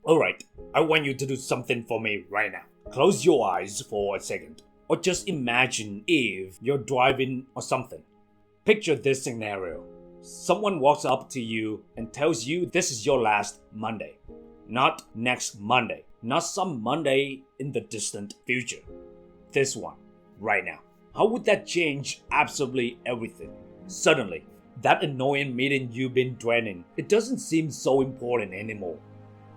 Alright, I want you to do something for me right now. Close your eyes for a second. Or just imagine if you're driving or something. Picture this scenario. Someone walks up to you and tells you this is your last Monday. Not next Monday. Not some Monday in the distant future. This one, right now. How would that change absolutely everything? Suddenly, that annoying meeting you've been dreading, it doesn't seem so important anymore.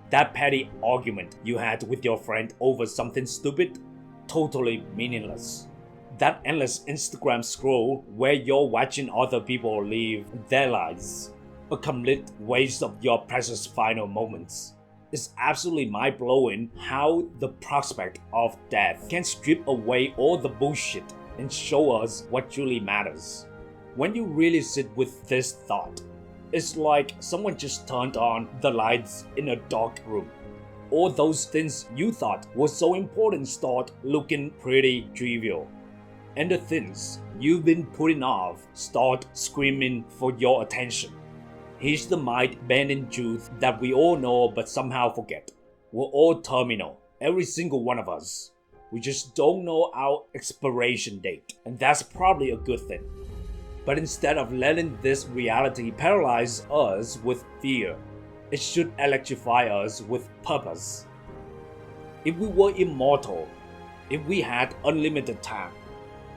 That petty argument you had with your friend over something stupid, totally meaningless. That endless Instagram scroll where you're watching other people live their lives, a complete waste of your precious final moments. It's absolutely mind-blowing how the prospect of death can strip away all the bullshit and show us what truly matters. When you really sit with this thought, it's like someone just turned on the lights in a dark room. All those things you thought were so important start looking pretty trivial. And the things you've been putting off start screaming for your attention. Here's the mind-bending truth that we all know but somehow forget. We're all terminal, every single one of us. We just don't know our expiration date, and that's probably a good thing. But instead of letting this reality paralyze us with fear, it should electrify us with purpose. If we were immortal, if we had unlimited time,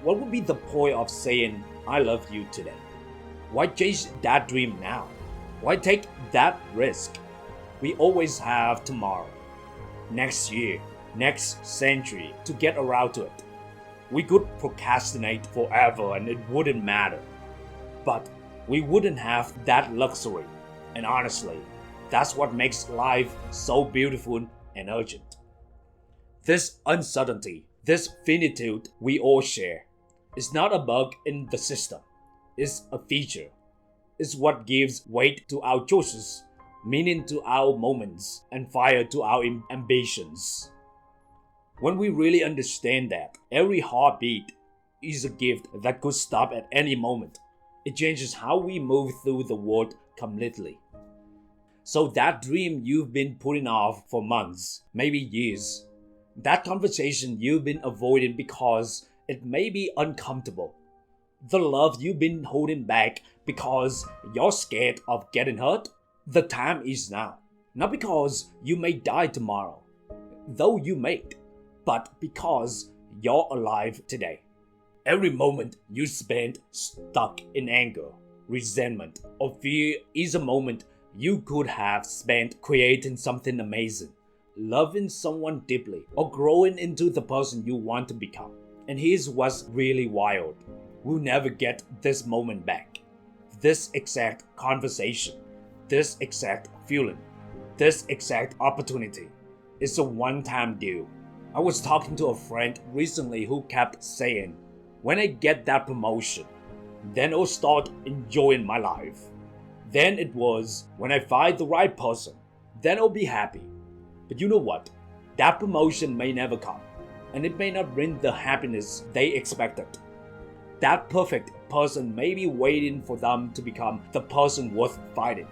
what would be the point of saying, I love you today? Why chase that dream now? Why take that risk? We always have tomorrow, next year, next century to get around to it. We could procrastinate forever and it wouldn't matter. But we wouldn't have that luxury. And honestly, that's what makes life so beautiful and urgent. This uncertainty, this finitude we all share, is not a bug in the system. It's a feature. It's what gives weight to our choices, meaning to our moments, and fire to our ambitions. When we really understand that every heartbeat is a gift that could stop at any moment, it changes how we move through the world completely. So that dream you've been putting off for months, maybe years, that conversation you've been avoiding because it may be uncomfortable, the love you've been holding back because you're scared of getting hurt, the time is now. Not because you may die tomorrow, though you may, but because you're alive today. Every moment you spend stuck in anger, resentment, or fear is a moment you could have spent creating something amazing, loving someone deeply, or growing into the person you want to become. And here's what's really wild. We'll never get this moment back. This exact conversation, this exact feeling, this exact opportunity. It's a one-time deal. I was talking to a friend recently who kept saying, when I get that promotion, then I'll start enjoying my life. Then it was, when I find the right person, then I'll be happy. But you know what? That promotion may never come, and it may not bring the happiness they expected. That perfect person may be waiting for them to become the person worth fighting.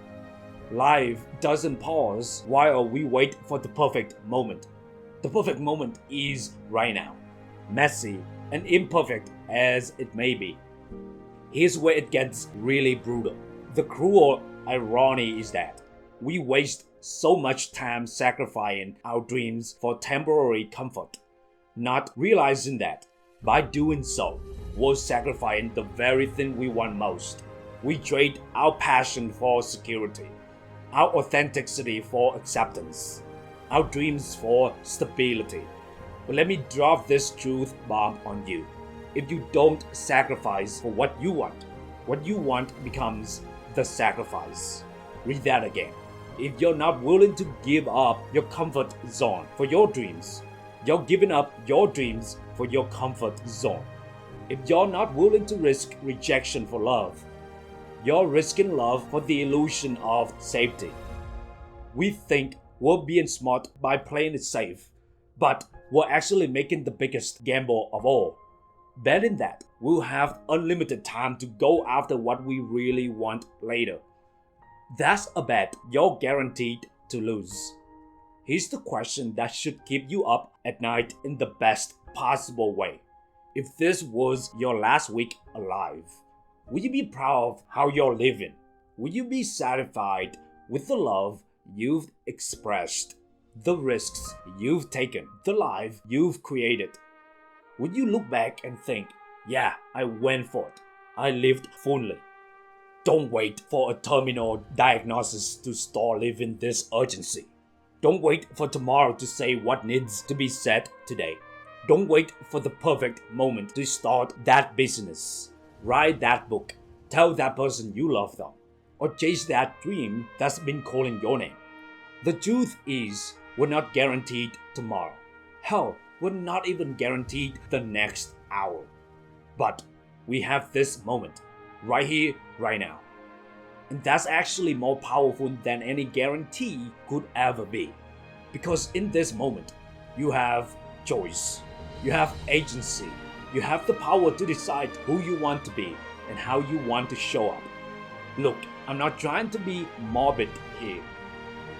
Life doesn't pause while we wait for the perfect moment. The perfect moment is right now, messy and imperfect as it may be. Here's where it gets really brutal. The cruel irony is that we waste so much time sacrificing our dreams for temporary comfort, not realizing that by doing so, we're sacrificing the very thing we want most. We trade our passion for security, our authenticity for acceptance, our dreams for stability. But let me drop this truth bomb on you. If you don't sacrifice for what you want becomes the sacrifice. Read that again. If you're not willing to give up your comfort zone for your dreams, you're giving up your dreams for your comfort zone. If you're not willing to risk rejection for love, you're risking love for the illusion of safety. We think we're being smart by playing it safe, but we're actually making the biggest gamble of all. Betting that we'll have unlimited time to go after what we really want later. That's a bet you're guaranteed to lose. Here's the question that should keep you up at night in the best possible way. If this was your last week alive, would you be proud of how you're living? Would you be satisfied with the love you've expressed, the risks you've taken, the life you've created? Would you look back and think, yeah, I went for it. I lived fully. Don't wait for a terminal diagnosis to start living this urgency. Don't wait for tomorrow to say what needs to be said today. Don't wait for the perfect moment to start that business. Write that book. Tell that person you love them. Or chase that dream that's been calling your name. The truth is, we're not guaranteed tomorrow. Hell, we're not even guaranteed the next hour. But we have this moment, right here, right now. And that's actually more powerful than any guarantee could ever be. Because in this moment, you have choice. You have agency. You have the power to decide who you want to be and how you want to show up. Look, I'm not trying to be morbid here.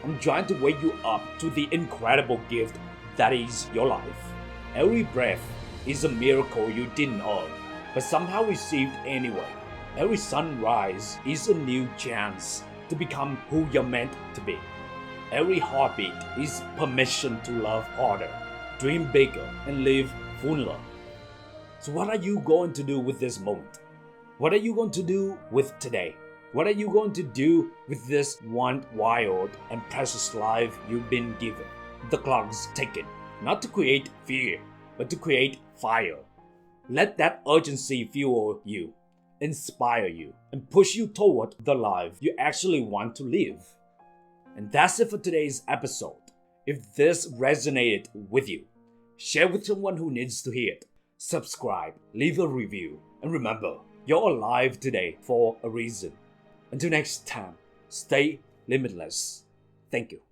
I'm trying to wake you up to the incredible gift that is your life. Every breath is a miracle you didn't earn, but somehow received anyway. Every sunrise is a new chance to become who you're meant to be. Every heartbeat is permission to love harder, dream bigger, and live fuller. So what are you going to do with this moment? What are you going to do with today? What are you going to do with this one wild and precious life you've been given? The clock's ticking, not to create fear, but to create fire. Let that urgency fuel you, inspire you, and push you toward the life you actually want to live. And that's it for today's episode. If this resonated with you, share with someone who needs to hear it. Subscribe, leave a review, and remember, you're alive today for a reason. Until next time, stay limitless. Thank you.